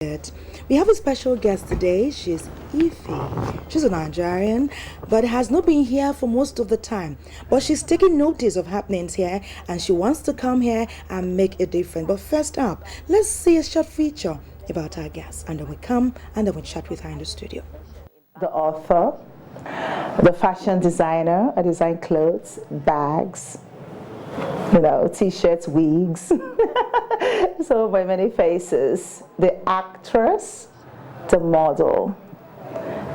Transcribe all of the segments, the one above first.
it. We have a special guest today. She's Eeefy. She's a Nigerian, but has not been here for most of the time. But she's taking notice of happenings here, and she wants to come here and make a difference. But first up, let's see a short feature about our guest, and then we come and then we chat with her in the studio. The author, the fashion designer. I design clothes, bags, t-shirts, wigs. So by many faces. The actress, the model,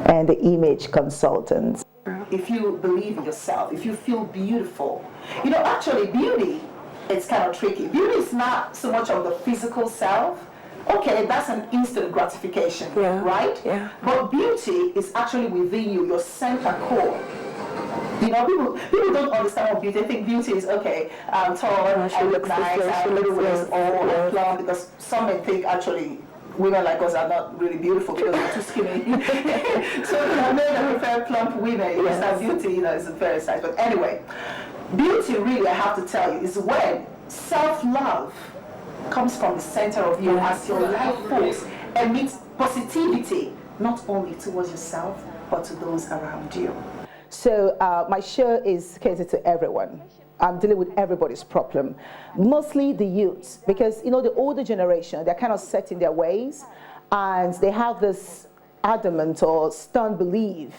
and the image consultant. If you believe in yourself, if you feel beautiful, actually beauty, it's kind of tricky. Beauty is not so much of the physical self. Okay, that's an instant gratification, right? Yeah. But beauty is actually within you, your center core. People don't understand what beauty. They think beauty is I'm tall, I look nice, I have little waist, or plump, because some may think actually women like us are not really beautiful because we're too skinny. So men that prefer plump women, that beauty, is a very size. But anyway, beauty really, I have to tell you, is when self-love comes from the center of you as your life force and meets positivity, not only towards yourself, but to those around you. So my show is catered to everyone. I'm dealing with everybody's problem, mostly the youths, because the older generation, they're kind of set in their ways, and they have this adamant or stern belief,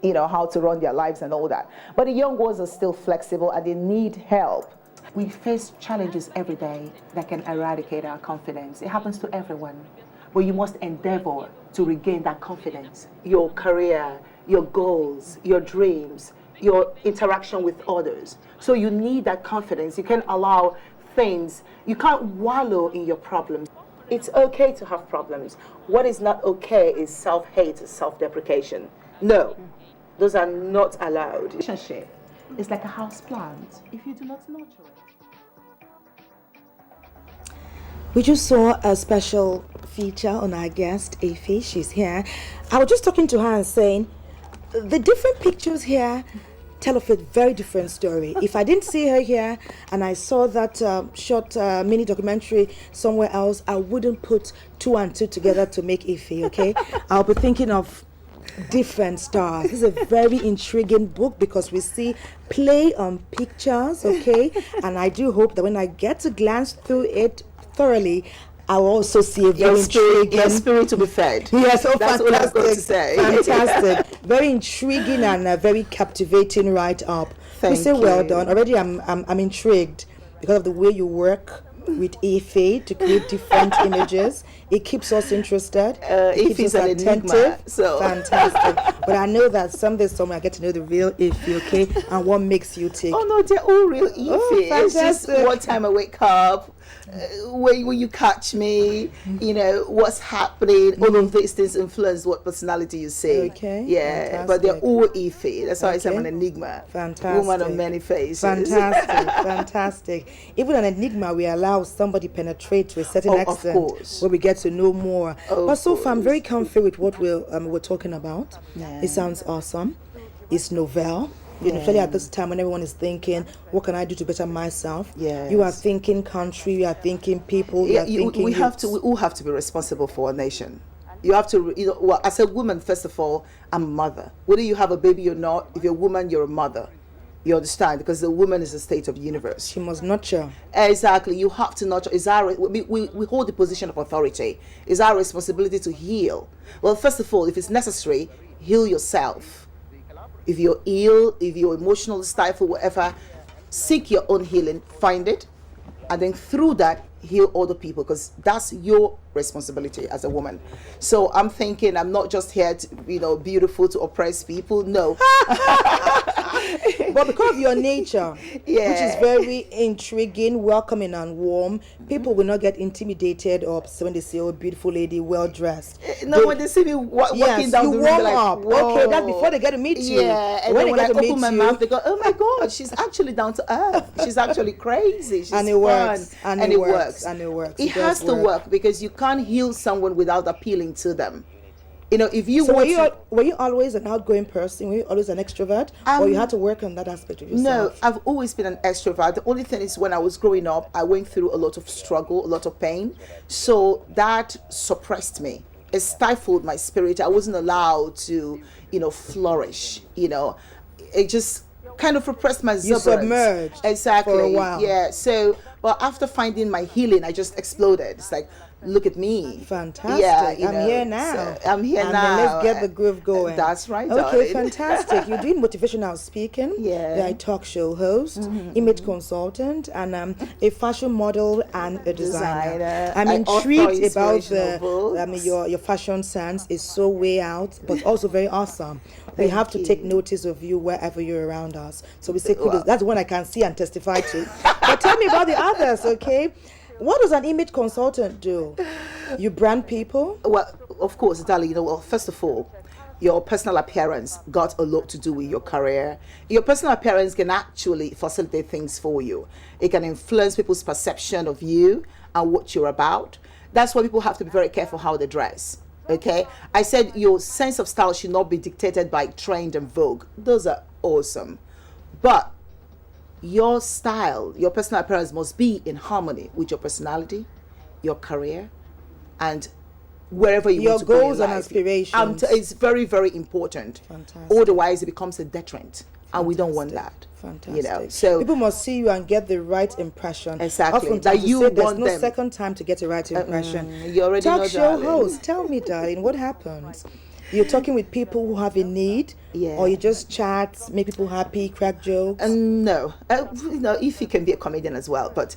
how to run their lives and all that. But the young ones are still flexible and they need help. We face challenges every day that can eradicate our confidence. It happens to everyone, but you must endeavor to regain that confidence. Your career, your goals, your dreams, your interaction with others. So you need that confidence. You can't allow things, you can't wallow in your problems. It's okay to have problems. What is not okay is self-hate, self-deprecation. No, those are not allowed. Relationship is like a house plant. If you do not nurture it. We just saw a special feature on our guest, Eeefy. She's here. I was just talking to her and saying, the different pictures here tell of a very different story. If I didn't see her here and I saw that short mini documentary somewhere else, I wouldn't put two and two together to make Eeefy, okay? I'll be thinking of different stars. This is a very intriguing book because we see play on pictures, okay? And I do hope that when I get to glance through it thoroughly, I'll also see a very intriguing... Your spirit to be fed. Yes, oh, that's fantastic. What I've got to say. Fantastic. Very intriguing and very captivating write-up. Thank you. Well done. Already I'm intrigued because of the way you work with Eeefy to create different images. It keeps us interested. Eeefy is an enigma, so. Fantastic. But I know that someday somewhere I get to know the real Eeefy, okay? And what makes you tick. Oh no, they're all real Eeefy. Oh, it's just what time I wake up, when you catch me, what's happening. All of these things influence what personality you see. Okay. Yeah, fantastic. But they're all Eeefy. That's why I say I'm an enigma. Fantastic. Woman of many faces. Fantastic. Fantastic. Even an enigma, we allow somebody penetrate to a certain extent, of course, where we get to know more. But so far, I'm very comfy with what we're talking about. Yeah. It sounds awesome. It's novel. Especially at this time when everyone is thinking, what can I do to better myself? Yes. You are thinking country, you are thinking people, you are thinking we all have to be responsible for our nation. You have to, as a woman, first of all, I'm a mother. Whether you have a baby or not, if you're a woman, you're a mother. You understand? Because the woman is the state of the universe. She must nurture. Exactly. You have to nurture. We hold the position of authority. It's our responsibility to heal. Well, first of all, if it's necessary, heal yourself. If you're ill, if you're emotionally stifled, whatever, seek your own healing, find it, and then through that, heal other people, because that's your responsibility as a woman. So I'm thinking I'm not just here to, beautiful to oppress people. No. But because of your nature, which is very intriguing, welcoming and warm, people will not get intimidated or upset when they say, oh, beautiful lady, well dressed. No, when they see me walking down the road, warm like, up. whoa. Okay, that's before they get to meet you. Yeah, and then when I open my mouth, they go, oh my God, she's actually down to earth. She's actually crazy. She's and it fun. Works. And it works. It has to work because you can't heal someone without appealing to them. You know, if you So want to, were you always an outgoing person? Were you always an extrovert? Or you had to work on that aspect of no, yourself? I've always been an extrovert. The only thing is when I was growing up, I went through a lot of struggle, a lot of pain. So that suppressed me. It stifled my spirit. I wasn't allowed to, flourish. It just kind of repressed my You exuberance. submerged Exactly. for a while. Yeah. So, but after finding my healing, I just exploded. It's like, look at me. Fantastic. Yeah, I'm here now. So I'm here and now. Then let's get the groove going. That's right, Okay, darling. fantastic. You're doing motivational speaking. Yeah. You're a talk show host, image consultant, and a fashion model and a designer. I'm I author intrigued about inspirational books. your fashion sense is so way out, but also very awesome. We have to take notice of you wherever you're around us. So we say kudos. Well. That's the one I can see and testify to. But tell me about the others, okay? What does an image consultant do? You brand people? Well, of course, darling, first of all, your personal appearance got a lot to do with your career. Your personal appearance can actually facilitate things for you. It can influence people's perception of you and what you're about. That's why people have to be very careful how they dress. Okay? I said your sense of style should not be dictated by trend and vogue. Those are awesome. But your style, your personal appearance must be in harmony with your personality, your career, and wherever you Your want to go in goals and life. aspirations. It's very, very important. Fantastic. Otherwise, it becomes a deterrent, and we don't want that. Fantastic. So people must see you and get the right impression. Exactly. Oftentimes That you you say there's want no them. second time to get a right impression. you already Talk know, show darling. host, tell me, darling, what happens? You're talking with people who have a need, Yeah. or you just chat, make people happy, crack jokes. No, Eeefy can be a comedian as well, but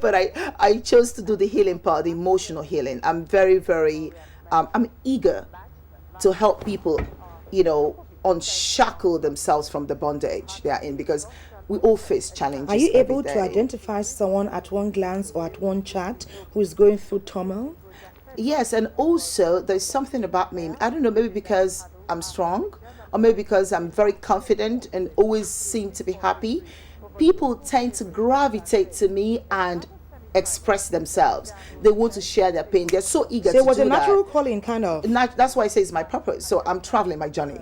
but I chose to do the healing part, the emotional healing. I'm very, very, I'm eager to help people, unshackle themselves from the bondage they are in, because we all face challenges. Are you every able to day. identify someone at one glance or at one chat who is going through turmoil? Yes, and also there's something about me. I don't know, maybe because I'm strong, or maybe because I'm very confident and always seem to be happy. People tend to gravitate to me and express themselves. They want to share their pain. They're so eager So to it was do a natural that. calling, kind of. That's why I say it's my purpose. So I'm traveling my journey.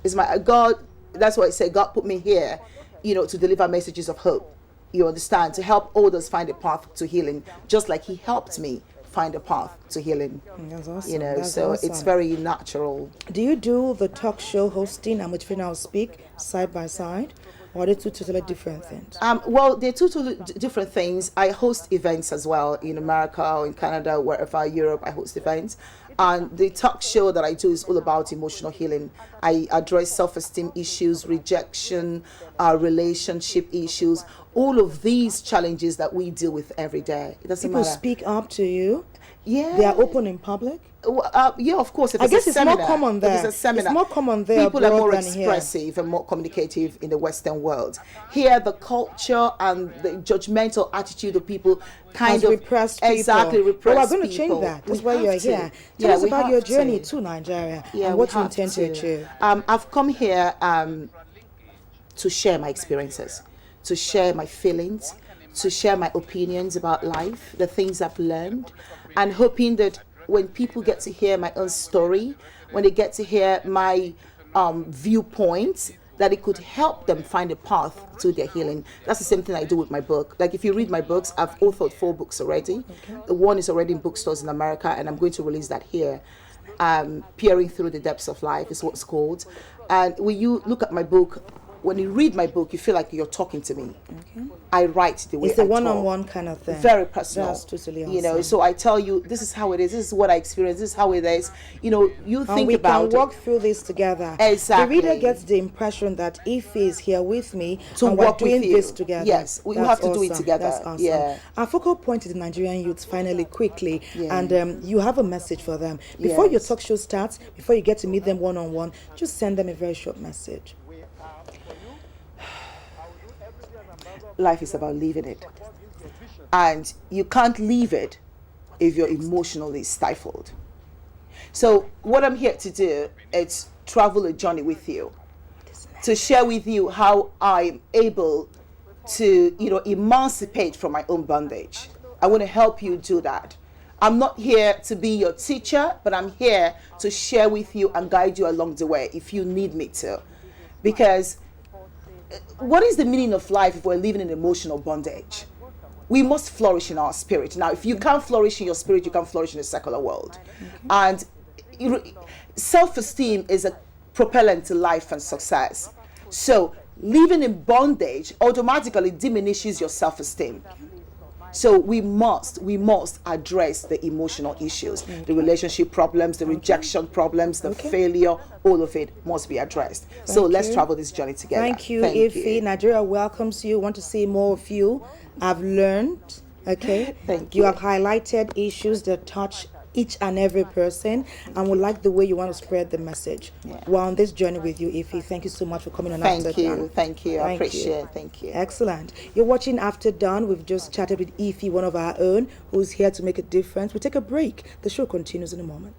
It's my God. That's why I say God put me here, to deliver messages of hope. You understand? To help others find a path to healing, just like He helped me find a path to healing. That's awesome. That's So awesome. it's very natural. Do you do the talk show hosting and motivational speak side by side, or are they two totally different things? Well, they're two totally different things. I host events as well in America or in Canada, wherever, Europe, I host events. And the talk show that I do is all about emotional healing. I address self-esteem issues, rejection, relationship issues, all of these challenges that we deal with every day. It doesn't People matter. speak up to you. Yeah. They are open in public. Yeah, of course. If I it's guess a it's more seminar, common there. If it's a seminar, It's more common there People are abroad more than here. expressive and more communicative in the Western world. Here, the culture and the judgmental attitude of people Has repressed people. Exactly, repressed But we're going to people. change that. That's We why you're have to. here. Yeah, Tell us we about have your journey to. to Nigeria Yeah, and we what you have intend to achieve. I've come here to share my experiences, to share my feelings, to share my opinions about life, the things I've learned, and hoping that when people get to hear my own story, when they get to hear my viewpoints, that it could help them find a path to their healing. That's the same thing I do with my book. Like if you read my books, I've authored 4 books already. Okay. One is already in bookstores in America, and I'm going to release that here. Peering Through the Depths of Life is what's called. And when you look at my book, when you read my book, you feel like you're talking to me. Okay. I write the way It's a I talk. one-on-one kind of thing. Very personal. That's totally awesome. So I tell you, this is how it is. This is what I experienced. This is how it is. You And think we about can walk it. through this together. Exactly. The reader gets the impression that Eeefy is here with me To and we're walk with doing you. this together. Yes, we That's have to do it awesome. together. That's awesome. Yeah. Our focal point is the Nigerian youths, finally, quickly. Yeah. And you have a message for them. Before your Yes. talk show starts, before you get to meet them one-on-one, just send them a very short message. Life is about living it. And you can't live it if you're emotionally stifled. So what I'm here to do is travel a journey with you, to share with you how I'm able to, emancipate from my own bondage. I want to help you do that. I'm not here to be your teacher, but I'm here to share with you and guide you along the way if you need me to. Because what is the meaning of life if we're living in emotional bondage? We must flourish in our spirit. Now, if you can't flourish in your spirit, you can't flourish in the secular world. And self-esteem is a propellant to life and success. So living in bondage automatically diminishes your self-esteem. So we must address the emotional issues, the relationship problems, the rejection problems, the failure, all of it must be addressed. So let's travel this journey together. Thank you, Eeefy. Nigeria welcomes you. Want to see more of you. I've learned, okay? Thank You you. have highlighted issues that touch each and every person, and we like the way you want to spread the message. We're on this journey with you, Eeefy. Thank you so much for coming on After Dawn. Thank you. I appreciate it. Thank you. Excellent. You're watching After Dawn. We've just chatted with Eeefy, one of our own, who's here to make a difference. We take a break. The show continues in a moment.